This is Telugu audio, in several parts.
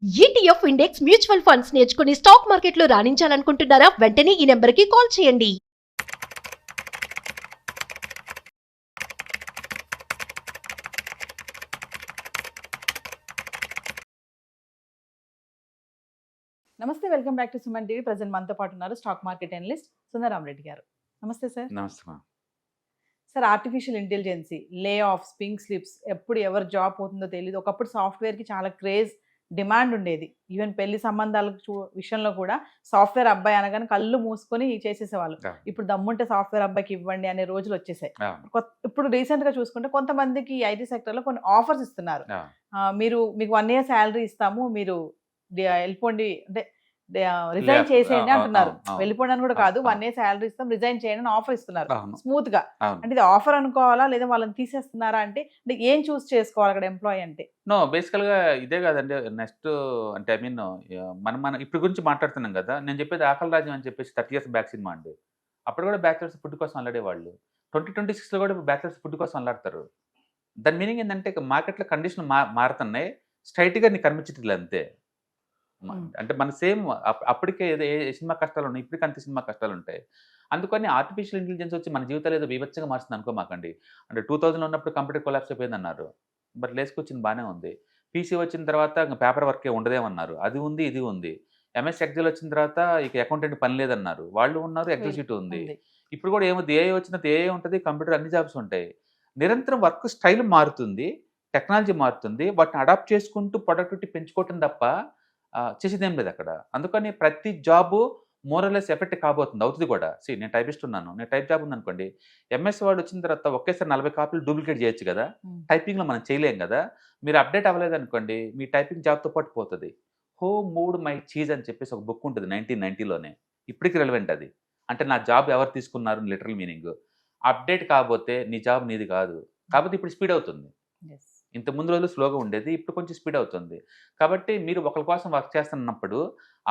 ఈటీఎఫ్ ఇండెక్స్ మ్యూచువల్ ఫండ్స్ నేర్చుకుని స్టాక్ మార్కెట్లో రాణించాలనుకుంటున్నారా? వెంటనే ఈ నెంబర్కి కాల్ చేయండి. నమస్తే, welcome back to Suman TV. Present మనతో పాటు ఉన్నారు stock market analyst Sundararam Reddy గారు. నమస్తే సార్. నమస్తే. సార్, ఆర్టిఫిషియల్ ఇంటెలిజెన్సీ, లే ఆఫ్స్, పింక్ స్లిప్స్, ఎప్పుడు ఎవరు జాబ్ పోతుందో తెలియదు. ఒకప్పుడు సాఫ్ట్వేర్కి చాలా క్రేజ్, డిమాండ్ ఉండేది. ఈవెన్ పెళ్లి సంబంధాల విషయంలో కూడా సాఫ్ట్వేర్ అబ్బాయి అనగానే కళ్ళు మూసుకొని చేసేసేవాళ్ళు. ఇప్పుడు దమ్ముంటే సాఫ్ట్వేర్ అబ్బాయికి ఇవ్వండి అనే రోజులు వచ్చేసాయి. ఇప్పుడు రీసెంట్ గా చూసుకుంటే కొంతమందికి ఐటీ సెక్టర్ లో కొన్ని ఆఫర్స్ ఇస్తున్నారు. మీకు 1 year శాలరీ ఇస్తాము, మీరు వెళ్ళిపోండి అంటే రిజైన్ చేసేయండి అంటున్నారు. వెళ్ళిపోండి అని కూడా కాదు, 1 year శాలరీ ఇస్తాం, రిజైన్ చేయండి అని ఆఫర్ ఇస్తున్నారు స్మూత్ గా. అంటే ఇది ఆఫర్ అనుకోవాలా లేదా వాళ్ళని తీసేస్తున్నారా? అంటే ఏం చూస్ చేసుకోవాలి అక్కడ ఎంప్లాయీ అంటే? నో, బేసికల్ గా ఇదే కాదండి. నెక్స్ట్ అంటే ఐ మీన్ మనం ఇప్పుడు గురించి మాట్లాడుతున్నాం కదా. నేను చెప్పేది ఆకలి రాజ్యం అని చెప్పేసి 30 years బ్యాక్ సినిమా అండి. అప్పుడు కూడా బ్యాచిలర్స్ ఫుడ్ కోసం అల్లాడేవాళ్ళు. 2026 లో కూడా బ్యాచిలర్స్ ఫుడ్ కోసం అల్లాడతారు. దాని మీనింగ్ ఏంటంటే మార్కెట్లో కండిషన్ మారుతున్నాయి, స్ట్రైట్ గా నీకు కనిపించట్లేదు అంతే. అంటే మన సేమ్ అప్పటికే ఏ సినిమా కష్టాలు ఉన్నాయి, ఇప్పటికీ అంతే సినిమా కష్టాలు ఉంటాయి. అందుకని ఆర్టిఫిషియల్ ఇంటెలిజెన్స్ వచ్చి మన జీవితాలు ఏదో బీభత్సంగా మారుస్తుంది అనుకోమాకండి. అంటే 2000 ఉన్నప్పుడు కంప్యూటర్ కొలాప్స్ అయిపోయింది అన్నారు, బట్ లేసుకొచ్చింది బాగానే ఉంది. పీసీ వచ్చిన తర్వాత పేపర్ వర్కే ఉండదేమన్నారు, అది ఉంది ఇది ఉంది. ఎంఎస్ ఎక్సెల్ వచ్చిన తర్వాత ఇక అకౌంటెంట్ పని లేదన్నారు, వాళ్ళు ఉన్నారు. ఎక్సెల్ షీట్ ఉంది. ఇప్పుడు కూడా ఏముంది, ఏఐ వచ్చినది ఏఐ ఉంటుంది, కంప్యూటర్ అన్ని జాబ్స్ ఉంటాయి. నిరంతరం వర్క్ స్టైల్ మారుతుంది, టెక్నాలజీ మారుతుంది, వాటిని అడాప్ట్ చేసుకుంటూ ప్రొడక్టివిటీ పెంచుకోవటం తప్ప చేసేదేం లేదు అక్కడ. అందుకని ప్రతి జాబు మోరలెస్ ఎఫెక్ట్ కాబోతుంది, అవుతుంది కూడా. నేను టైపిస్ట్ ఉన్నాను, నేను టైప్ జాబ్ ఉంది అనుకోండి, ఎంఎస్ వర్డ్ వచ్చిన తర్వాత ఒకేసారి 40 కాపీలు డూప్లికేట్ చేయొచ్చు కదా. టైపింగ్లో మనం చేయలేం కదా. మీరు అప్డేట్ అవ్వలేదు అనుకోండి, మీ టైపింగ్ జాబ్తో పాటు పోతుంది. హో మూడ్ మై చీజ్ అని చెప్పేసి ఒక బుక్ ఉంటుంది 1990లోనే, ఇప్పటికి రెలవెంట్ అది. అంటే నా జాబ్ ఎవరు తీసుకున్నారు లిటరల్ మీనింగ్. అప్డేట్ కాకపోతే నీ జాబ్ నీది కాదు. కాబట్టి ఇప్పుడు స్పీడ్ అవుతుంది. ఇంత ముందు రోజులు స్లోగా ఉండేది, ఇప్పుడు కొంచెం స్పీడ్ అవుతుంది. కాబట్టి మీరు ఒకరి కోసం వర్క్ చేస్తున్నప్పుడు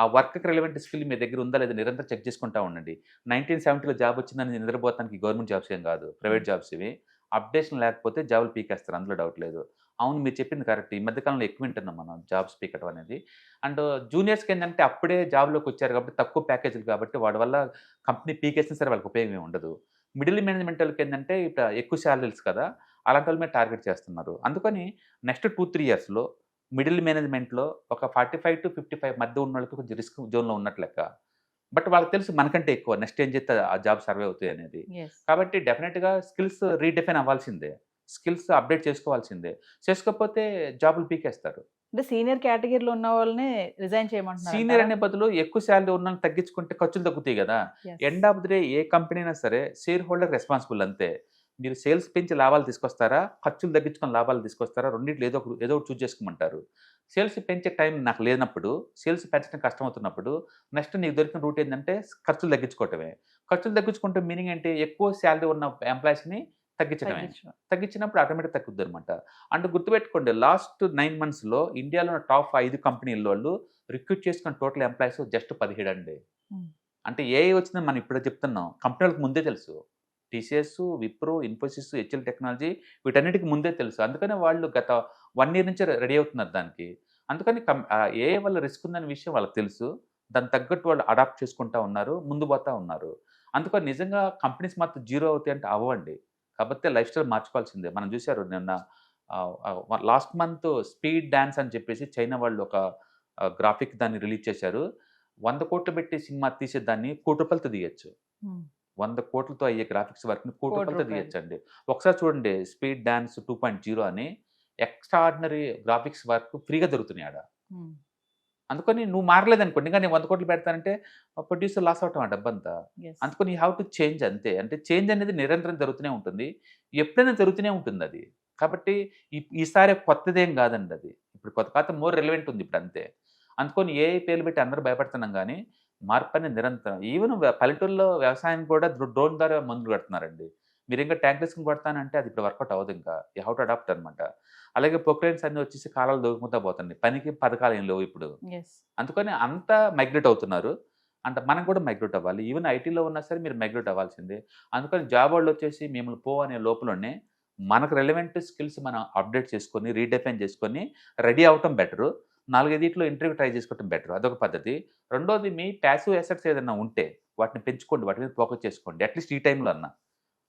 ఆ వర్క్కి రిలవెంట్ స్కిల్ మీ దగ్గర ఉందా లేదా నిరంతరం చెక్ చేసుకుంటూ ఉండండి. 1970లో జాబ్ వచ్చిందని నిద్రపోతానికి గవర్నమెంట్ జాబ్స్ ఏం కాదు, ప్రైవేట్ జాబ్స్ ఇవి. అప్డేషన్ లేకపోతే జాబులు పీకేస్తారు, అందులో డౌట్ లేదు. అవును, మీరు చెప్పింది కరెక్ట్. ఈ మధ్యకాలంలో ఎక్కువ వింటున్నాం మనం జాబ్స్ పీకటం అనేది. అండ్ జూనియర్స్కి ఏంటంటే అప్పుడే జాబ్లోకి వచ్చారు కాబట్టి తక్కువ ప్యాకేజీలు కాబట్టి వాడి వల్ల కంపెనీ పీకేసినా సరే వాళ్ళకి ఉపయోగం ఉండదు. మిడిల్ మేనేజ్మెంట్ వాళ్ళకి ఏంటంటే ఇప్పుడు ఎక్కువ శాలరీస్ కదా, అలాంటి వాళ్ళ మీద టార్గెట్ చేస్తున్నారు. అందుకని నెక్స్ట్ 2-3 yearsలో మిడిల్ మేనేజ్మెంట్లో ఒక 45 to 55 మధ్య ఉన్న వాళ్ళకి కొంచెం రిస్క్ జోన్లో ఉన్నట్లు లెక్క. బట్ వాళ్ళకి తెలుసు మనకంటే ఎక్కువ నెక్స్ట్ ఏం చేస్తే ఆ జాబ్ సర్వే అవుతాయి అనేది. కాబట్టి డెఫినెట్గా స్కిల్స్ రీడిఫైన్ అవ్వాల్సిందే, స్కిల్స్ అప్డేట్ చేసుకోవాల్సిందే. చేసుకోకపోతే జాబులు పీకేస్తారు. అంటే సీనియర్ కేటగిరీలో ఉన్న వాళ్ళని రిజైన్ చేయమంటున్నారు. సీనియర్ అనే బదులు ఎక్కువ శాలరీ ఉన్న తగ్గించుకుంటే ఖర్చులు తగ్గుతాయి కదా. End of the day A company అయినా సరే షేర్ హోల్డర్ రెస్పాన్సిబుల్ అంతే. మీరు సేల్స్ పెంచి లాభాలు తీసుకొస్తారా, ఖర్చులు తగ్గించుకొని లాభాలు తీసుకొస్తారా, రెండింటిలో ఏదో ఒకటి చూస్ చేసుకోమంటారు. సేల్స్ పెంచే టైం నాకు లేనప్పుడు, సేల్స్ పెంచడం కష్టమవుతున్నప్పుడు నెక్స్ట్ నీకు దొరికిన రూట్ ఏంటంటే ఖర్చులు తగ్గించుకోవటమే. ఖర్చులు తగ్గించుకుంటే మీనింగ్ ఏంటి, ఎక్కువ శాలరీ ఉన్న ఎంప్లాయీస్ని తగ్గించడమే. తగ్గించినప్పుడు ఆటోమేటిక్ తగ్గుద్ది అనమాట. అంటే గుర్తుపెట్టుకోండి, లాస్ట్ 9 monthsలో ఇండియాలో టాప్ 5 కంపెనీల వాళ్ళు రిక్రూట్ చేసుకున్న టోటల్ ఎంప్లాయీస్ జస్ట్ 17 అండి. అంటే ఏఐ వచ్చిందని మనం ఇప్పుడే చెప్తున్నాం, కంపెనీలకు ముందే తెలుసు. TCS, Wipro, Infosys, HL technology వీటన్నిటికి ముందే తెలుసు. అందుకనే వాళ్ళు గత 1 year నుంచి రెడీ అవుతున్నారు దానికి. అందుకని ఏఐ వల్ల రిస్క్ ఉందనే విషయం వాళ్ళకి తెలుసు. దానికి తగ్గట్టు వాళ్ళు అడాప్ట్ చేసుకుంటూ ఉన్నారు, ముందు పోతూ ఉన్నారు. అందుకని నిజంగా కంపెనీస్ మాత్రం జీరో అవుతాయి అంటే అవ్వండి. కాకపోతే లైఫ్ స్టైల్ మార్చుకోవాల్సిందే. మనం చూశారు నిన్న లాస్ట్ మంత్ స్పీడ్ డాన్స్ అని చెప్పేసి చైనా వాళ్ళు ఒక గ్రాఫిక్ దాన్ని రిలీజ్ చేశారు. 100 కోట్లు పెట్టి సినిమా తీసేదాన్ని ₹1,00,00,000 తీయచ్చు. 100 కోట్లతో అయ్యే గ్రాఫిక్స్ వర్క్ని ₹1,00,00,000 తీయచ్చండి. ఒకసారి చూడండి, స్పీడ్ డాన్స్ 2.0 అని ఎక్స్ట్రాడినరీ గ్రాఫిక్స్ వర్క్ ఫ్రీగా దొరుకుతున్నాయి ఆడ. అందుకని నువ్వు మారలేదనుకోండి, ఇంకా నేను 100 కోట్లు పెడతానంటే ప్రొడ్యూసర్ లాస్ అవటం ఆ డబ్బంతా. అందుకని యూ హ్యావ్ టు చేంజ్ అంతే. అంటే చేంజ్ అనేది నిరంతరం జరుగుతూనే ఉంటుంది, ఎప్పుడైనా జరుగుతూనే ఉంటుంది అది. కాబట్టి ఈసారి కొత్తదేం కాదండి అది. ఇప్పుడు కొత్త కాదు, మోర్ రిలవెంట్ ఉంది ఇప్పుడు అంతే. అందుకని ఏ పేర్లు పెట్టి అందరూ భయపడుతున్నాం కానీ మార్పు అనేది నిరంతరం. ఈవెన్ పల్లెటూరులో వ్యవసాయం కూడా డ్రోన్ ద్వారా మందులు కడుతున్నారండి. మీరు ఇంకా ట్యాంక్ తీసుకుని కొడతానంటే అది ఇప్పుడు వర్కౌట్ అవ్వదు. ఇంకా యూ హ్యావ్ టు అడాప్ట్ అనమాట. అలాగే ప్రొక్లైన్స్ అన్ని వచ్చేసి కాలాలు దొరుకుతూ పోతుంది, పనికి పథకాలు ఏం లేవు ఇప్పుడు. అందుకని అంతా మైగ్రేట్ అవుతున్నారు. అంటే మనం కూడా మైగ్రేట్ అవ్వాలి. ఈవెన్ ఐటీలో ఉన్నా సరే మీరు మైగ్రేట్ అవ్వాల్సిందే. అందుకని జాబ్ వాళ్ళు వచ్చేసి మిమ్మల్ని పో అనే లోపలనే మనకు రెలవెంట్ స్కిల్స్ మనం అప్డేట్ చేసుకొని రీడిఫైన్ చేసుకొని రెడీ అవటం బెటరు. 4-5 ఇంటర్వ్యూ ట్రై చేసుకోవడం బెటర్, అదొక పద్ధతి. రెండోది మీ ప్యాసివ్ అసెట్స్ ఏదైనా ఉంటే వాటిని పెంచుకోండి, వాటి మీద ఫోకస్ చేసుకోండి. అట్లీస్ట్ ఈ టైంలో అన్నా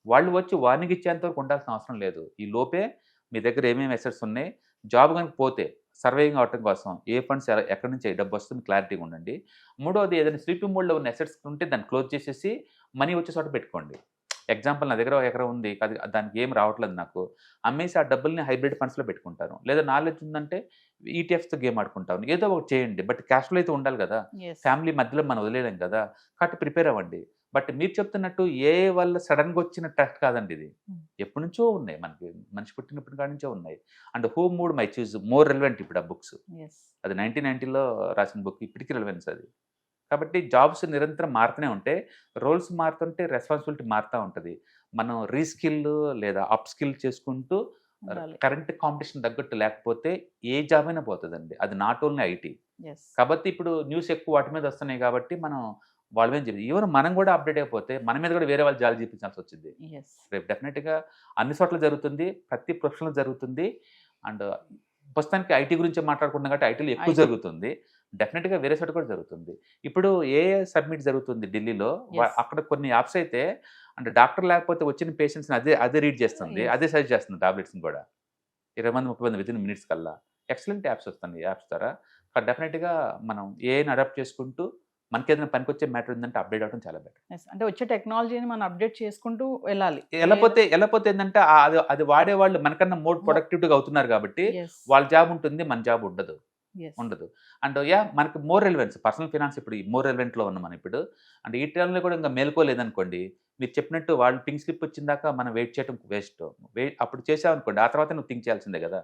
వాళ్ళు వచ్చి వార్నింగ్ ఇచ్చేంత వరకు ఉండాల్సిన అవసరం లేదు. ఈ లోపే మీ దగ్గర ఏమేమి అసెట్స్ ఉన్నాయి, జాబ్ కనుక పోతే సర్వైవింగ్ అవటం కోసం ఏ ఫండ్స్ ఎక్కడి నుంచి డబ్బు వస్తుంది క్లారిటీగా ఉండండి. మూడోది ఏదైనా స్లీపింగ్ మోడ్లో ఉన్న అసెట్స్ ఉంటే దాన్ని క్లోజ్ చేసేసి మనీ వచ్చే చోట పెట్టుకోండి. ఎగ్జాంపుల్ నా దగ్గర 1 ఎకరం ఉంది, అది దానికి ఏం రావట్లేదు నాకు, అమ్మేసి ఆ డబ్బుల్ని హైబ్రిడ్ ఫండ్స్లో పెట్టుకుంటాను. లేదా నాలెడ్జ్ ఉందంటే ఈటీఎఫ్స్తో గేమ్ ఆడుకుంటాను. ఏదో ఒకటి చేయండి, బట్ క్యాష్ ఫ్లో అయితే ఉండాలి కదా. ఫ్యామిలీ మధ్యలో మనం వదిలేయలేం కదా, కాబట్టి ప్రిపేర్ అవ్వండి. బట్ మీరు చెప్తున్నట్టు ఏ వల్ల సడన్గా వచ్చిన టెస్ట్ కాదండి ఇది, ఎప్పటి నుంచో ఉన్నాయి, మనకి మనిషి పుట్టినప్పటి కాడి నుంచో ఉన్నాయి. And who mood my choose more relevant ఇప్పుడు ఆ బుక్స్. అది 1990లో రాసిన బుక్, ఇప్పటికీ రెలవెన్స్ అది. కాబట్టి జాబ్స్ నిరంతరం మారుతూనే ఉంటే, రోల్స్ మారుతుంటే రెస్పాన్సిబిలిటీ మారుతూ ఉంటుంది. మనం రీస్కిల్ లేదా అప్ స్కిల్ చేసుకుంటూ కరెంట్ కాంపిటీషన్ తగ్గట్టు లేకపోతే ఏ జాబ్ అయినా పోతుందండి. అది నాట్ ఓన్లీ ఐటీ. కాబట్టి ఇప్పుడు న్యూస్ ఎక్కువ వాటి మీద వస్తున్నాయి కాబట్టి మనం వాళ్ళ మీద చెప్పి ఈవెన్ మనం కూడా అప్డేట్ అయిపోతే మన మీద కూడా వేరే వాళ్ళు జాలి చూపించాల్సి వచ్చింది. రేపు డెఫినెట్గా అన్ని చోట్ల జరుగుతుంది, ప్రతి ప్రొఫెషన్లో జరుగుతుంది. అండ్ ప్రస్తుతానికి ఐటీ గురించి మాట్లాడుకుంటున్నాం కాబట్టి ఐటీలో ఎక్కువ జరుగుతుంది, డెఫినెట్గా వేరే చోట కూడా జరుగుతుంది. ఇప్పుడు ఏ సబ్మిట్ జరుగుతుంది ఢిల్లీలో, అక్కడ కొన్ని యాప్స్ అయితే అంటే డాక్టర్ లేకపోతే వచ్చిన పేషెంట్స్ని అదే రీడ్ చేస్తుంది, అదే సజెస్ట్ చేస్తుంది టాబ్లెట్స్ని కూడా. 20-30 మంది వితిన్ మినిట్స్ కల్లా ఎక్సలెంట్ యాప్స్ వస్తుంది. యాప్స్ ద్వారా డెఫినెట్గా మనం ఏఐని అడాప్ట్ చేసుకుంటూ మనకి ఏదైనా పనికొచ్చే మ్యాటర్ ఉందంటే అప్డేట్ అవ్వడం చాలా బెటర్. అంటే వచ్చే టెక్నాలజీని మనం అప్డేట్ చేసుకుంటూ వెళ్ళాలి. వెళ్ళపోతే ఏంటంటే అది వాడేవాళ్ళు మనకన్నా మోర్ ప్రొడక్టివ్గా అవుతున్నారు కాబట్టి వాళ్ళ జాబ్ ఉంటుంది, మన జాబ్ ఉండదు. అండ్ మనకి మోర్ రెలవెన్స్, పర్సనల్ ఫైనాన్స్ ఇప్పుడు మోర్ రెలవెంట్లో ఉన్నాం మనం ఇప్పుడు. అంటే ఈ టైంలో కూడా ఇంకా మేల్కోలేదనుకోండి, మీరు చెప్పినట్టు వాళ్ళు పింక్ స్లిప్ వచ్చిందాక మనం వెయిట్ చేయడం వేస్ట్. అప్పుడు చేసామనుకోండి, ఆ తర్వాత నువ్వు థింక్ చేయాల్సిందే కదా.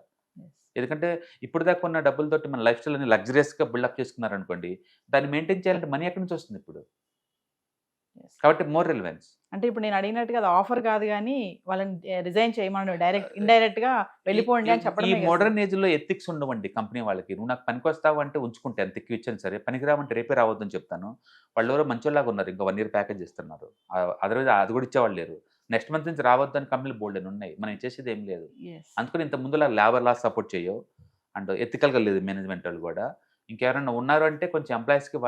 ఎందుకంటే ఇప్పుడు దాకా ఉన్న డబ్బులతోటి మన లైఫ్ స్టైల్ అని లగ్జరియస్గా బిల్డప్ చేసుకున్నారనుకోండి, దాన్ని మెయింటైన్ చేయాలంటే మనీ ఎక్కడి నుంచి వస్తుంది ఇప్పుడు. కాబట్టి మోర్ రెలవెన్స్. అంటే ఇప్పుడు నేను అడిగినట్టుగా అది ఆఫర్ కాదు కానీ వాళ్ళని రిజైన్ చేయమని డైరెక్ట్ ఇండైరెక్ట్ గా వెళ్ళిపోండి అని చెప్పడం. ఈ మోడర్న్ ఏజ్ లో ఎథిక్స్ ఉండవండి కంపెనీ వాళ్ళకి. నువ్వు నాకు పనికి వస్తావు అంటే ఉంచుకుంటే ఎంత ఎక్కువ ఇచ్చాను సరే, పనికి రావంటే రేపే రావద్దని చెప్తాను. వాళ్ళు ఎవరో మంచోళ్ళలాగా ఉన్నారు, ఇంకా 1 year ప్యాకేజ్ ఇస్తున్నారు, అదర్వైజ్ అది కూడా ఇచ్చేవాళ్ళు లేరు. నెక్స్ట్ మంత్ నుంచి రావద్దు అని కంపెనీలు బోల్డ్ అని ఉన్నాయి, మనం చేసేది ఏం లేదు. అందుకని ఇంత ముందులా లేబర్ లాస్ సపోర్ట్ చేయవు అండ్ ఎథికల్గా లేదు మేనేజ్మెంట్ వాళ్ళు కూడా. ఇంకెవరైనా ఉన్నారు అంటే కొంచెం ఎంప్లాయీస్కి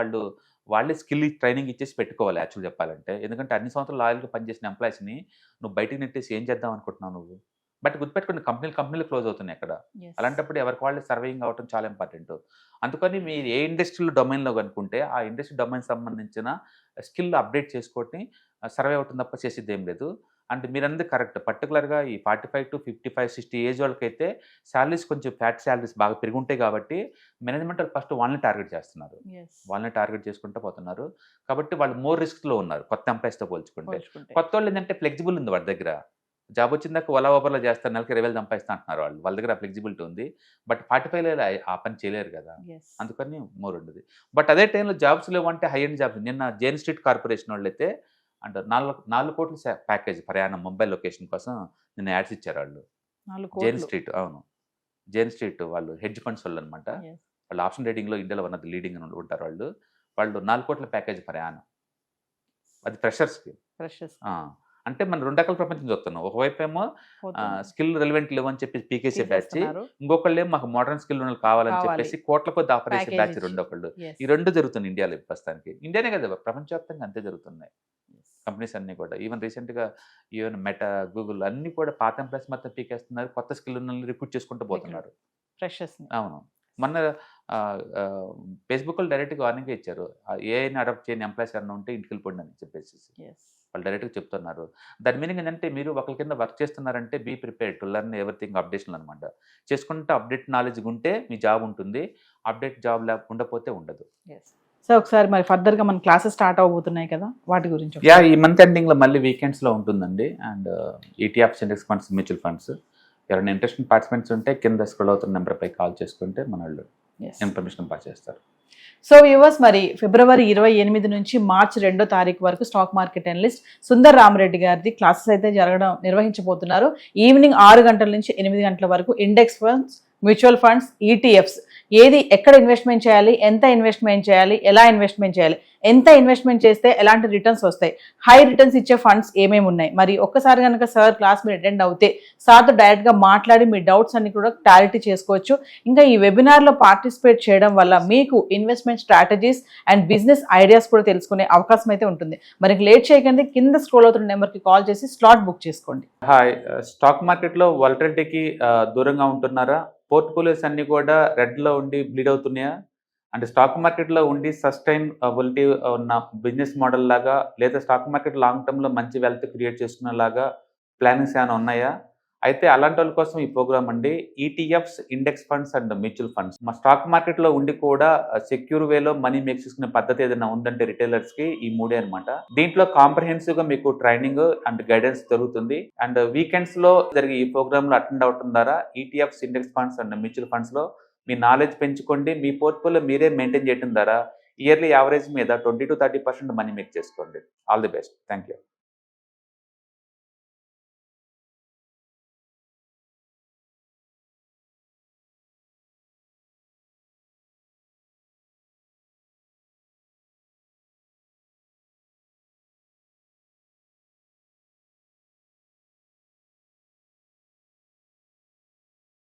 వాళ్ళే స్కిల్ ట్రైనింగ్ ఇచ్చేసి పెట్టుకోవాలి యాక్చువల్ చెప్పాలంటే. ఎందుకంటే అన్ని సంవత్సరాలు లాయల్గా పనిచేసిన ఎంప్లాయీస్ని నువ్వు బయటికి నెట్టేసి ఏం చేద్దాం అనుకుంటున్నావు నువ్వు. బట్ గుర్తుపెట్టుకుని కంపెనీలు క్లోజ్ అవుతున్నాయి అక్కడ. అలాంటప్పుడు ఎవరికి వాళ్ళు సర్వైవింగ్ అవ్వడం చాలా ఇంపార్టెంట్. అందుకని మీరు ఏ ఇండస్ట్రియల్ డొమైన్లో కనుక్కుంటే ఆ ఇండస్ట్రీ డొమైన్ సంబంధించిన స్కిల్ అప్డేట్ చేసుకొని సర్వైవ్ అవుతుంది తప్ప చేసేది ఏం లేదు. అండ్ మీరన్నది కరెక్ట్. పర్టికులర్గా ఈ 45 to 55, 60 ఏజ్ వాళ్ళకైతే శాలరీస్ కొంచెం ఫ్యాట్ శాలరీస్ బాగా పెరుగుంటాయి కాబట్టి మేనేజ్మెంట్ వాళ్ళు ఫస్ట్ వాళ్ళని టార్గెట్ చేస్తున్నారు, వాళ్ళని టార్గెట్ చేసుకుంటూ పోతున్నారు. కాబట్టి వాళ్ళు మోర్ రిస్క్లో ఉన్నారు కొత్త ఎంప్లాయీస్తో పోల్చుకుంటే. కొత్త వాళ్ళు ఏంటంటే ఫ్లెక్సిబుల్ ఉంది వాళ్ళ దగ్గర. జాబ్ వచ్చిందాక ఓలా ఓవర్లో చేస్తారు, నెలకి 20,000 సంపాదిస్తా అంటున్నారు వాళ్ళు, వాళ్ళ దగ్గర ఫ్లెక్సిబిలిటీ ఉంది. బట్ 45 ఆ పని చేయలేరు కదా, అందుకని మోర్ ఉండదు. బట్ అదే టైంలో జాబ్స్ లేవంటే హై ఎండ్ జాబ్స్. నిన్న జైన్ స్ట్రీట్ కార్పొరేషన్ వాళ్ళు అయితే అంటే 4 కోట్ల ప్యాకేజ్ ప్రయాణం ముంబై లొకేషన్ కోసం నిన్న యాడ్స్ ఇచ్చారు వాళ్ళు. జైన్ స్ట్రీట్, అవును జైన్ స్ట్రీట్ వాళ్ళు హెడ్జ్ ఫండ్స్ వాళ్ళు అనమాట. వాళ్ళు ఆప్షన్ ట్రేడింగ్లో ఇండియాలో ఉన్నది లీడింగ్ ఉంటారు వాళ్ళు. 4 కోట్ల ప్యాకేజ్ ప్రయాణం, అది ఫ్రెషర్స్కి. అంటే మనం 2 రకాల ప్రపంచం చూస్తున్నాం. ఒకవైపు ఏమో స్కిల్ రెలవెంట్ లేవు అని చెప్పి పీకేసీ బ్యాచ్, ఇంకొకళ్ళు ఏమో మాకు మోడర్న్ స్కిల్ ఉన్న కావాలని చెప్పేసి కోట్ల కొద్ది ఆఫర్ చేసే బ్యాచ్ రెండొకళ్ళు. ఈ 2 జరుగుతుంది ఇండియాలో ప్రస్తుతానికి. ఇండియానే కదా, ప్రపంచవ్యాప్తంగా అంతే జరుగుతున్నాయి కంపెనీస్ అన్నీ కూడా. ఈవెన్ మెటా, గూగుల్ అన్నీ కూడా పాత ఎంప్లాయీస్ మొత్తం పీకేస్తున్నారు, కొత్త స్కిల్ ఉన్న రిక్రూట్ చేసుకుంటూ పోతున్నారు ఫ్రెషర్స్. అవును, మొన్న ఫేస్బుక్లో డైరెక్ట్గా వార్నింగ్ ఇచ్చారు, ఏఐని అడాప్ట్ చేయని ఎంప్లాయీస్ ఎవరైనా ఉంటే ఇంటికి వెళ్ళిపోండి అని చెప్పేసి వాళ్ళు డైరెక్ట్గా చెప్తున్నారు. దాని మీనింగ్ ఏంటంటే మీరు ఒకరి కింద వర్క్ చేస్తున్నారంటే be prepared to learn everything updation అనమాట. చేసుకుంటే అప్డేట్ నాలెడ్జ్ ఉంటే మీ జాబ్ ఉంటుంది, అప్డేట్ జాబ్ ఉండకపోతే ఉండదు. సో ఒకసారి మరి ఫర్దర్గా మన క్లాసెస్ స్టార్ట్ అవబోతున్నాయి కదా, వాటి గురించి. ఈ మంత్ ఎండింగ్లో మళ్ళీ వీకెండ్స్లో ఉంటుందండి. And ETFs, index funds, mutual funds ఎవరైనా ఇంట్రెస్టింగ్ పార్టిసిపెంట్స్ ఉంటే కింద స్క్రోల్ అవుతున్న నెంబర్పై కాల్ చేసుకుంటే మన వాళ్ళు ఇన్ఫర్మేషన్ పాస్ చేస్తారు. సో వ్యూవర్స్, మరి ఫిబ్రవరి 28 నుంచి మార్చి 2వ తారీఖు వరకు stock market analyst Sundar Rama Reddy గారిది క్లాసెస్ అయితే నిర్వహించబోతున్నారు. ఈవినింగ్ 6 గంటల నుంచి 8 గంటల వరకు index funds, mutual funds, ETFs ఏది ఎక్కడ ఇన్వెస్ట్మెంట్ చేయాలి, ఎంత ఇన్వెస్ట్మెంట్ చేయాలి, ఎలా ఇన్వెస్ట్మెంట్ చేయాలి, ఎంత ఇన్వెస్ట్మెంట్ చేస్తే ఎలాంటి రిటర్న్స్ వస్తాయి, హై రిటర్న్స్ ఇచ్చే ఫండ్స్ ఏమేమి ఉన్నాయి, మరి ఒక్కసారి కనుక సార్ క్లాస్ మీరు అటెండ్ అవుతే సార్తో డైరెక్ట్గా మాట్లాడి మీ డౌట్స్ అన్ని కూడా క్లారిటీ చేసుకోవచ్చు. ఇంకా ఈ వెబినార్లో పార్టిసిపేట్ చేయడం వల్ల మీకు investment strategies and business ideas కూడా తెలుసుకునే అవకాశం అయితే ఉంటుంది. మరి లేట్ చేయకండి, కింద స్క్రోల్ అవుతున్న నెంబర్కి కాల్ చేసి స్లాట్ బుక్ చేసుకోండి. హాయ్, స్టాక్ మార్కెట్లో వాలటిలిటీకి దూరంగా ఉంటున్నారా? పోర్ట్ఫోలియోస్ అన్ని కూడా రెడ్లో ఉండి బ్లీడ్ అవుతున్నాయా? అంటే స్టాక్ మార్కెట్లో ఉండి సస్టైనబిలిటీ ఉన్న బిజినెస్ మోడల్ లాగా, లేదా స్టాక్ మార్కెట్ లాంగ్ టర్మ్లో మంచి వెల్త్ క్రియేట్ చేసుకునేలాగా ప్లానింగ్స్ ఏమైనా ఉన్నాయా? అయితే అలాంటి వాళ్ళ కోసం ఈ ప్రోగ్రామ్ అండి. ETFs, index funds and mutual funds. మా స్టాక్ మార్కెట్లో ఉండి కూడా సెక్యూర్ వేలో మనీ మేక్ చేసుకునే పద్ధతి ఏదైనా ఉందంటే రిటైలర్స్కి ఈ మూడే అనమాట. దీంట్లో కాంప్రహెన్సివ్గా మీకు ట్రైనింగ్ అండ్ గైడెన్స్ జరుగుతుంది. అండ్ వీకెండ్స్లో జరిగే ఈ ప్రోగ్రామ్లో అటెండ్ అవటం ద్వారా ETFs, index funds and mutual ఫండ్స్లో మీ నాలెడ్జ్ పెంచుకోండి. మీ పోర్ట్ఫోలియో మీరే మెయింటైన్ చేయడం ద్వారా ఇయర్లీ యావరేజ్ మీద 20 to 30% మనీ మేక్ చేసుకోండి. All the best. Thank you.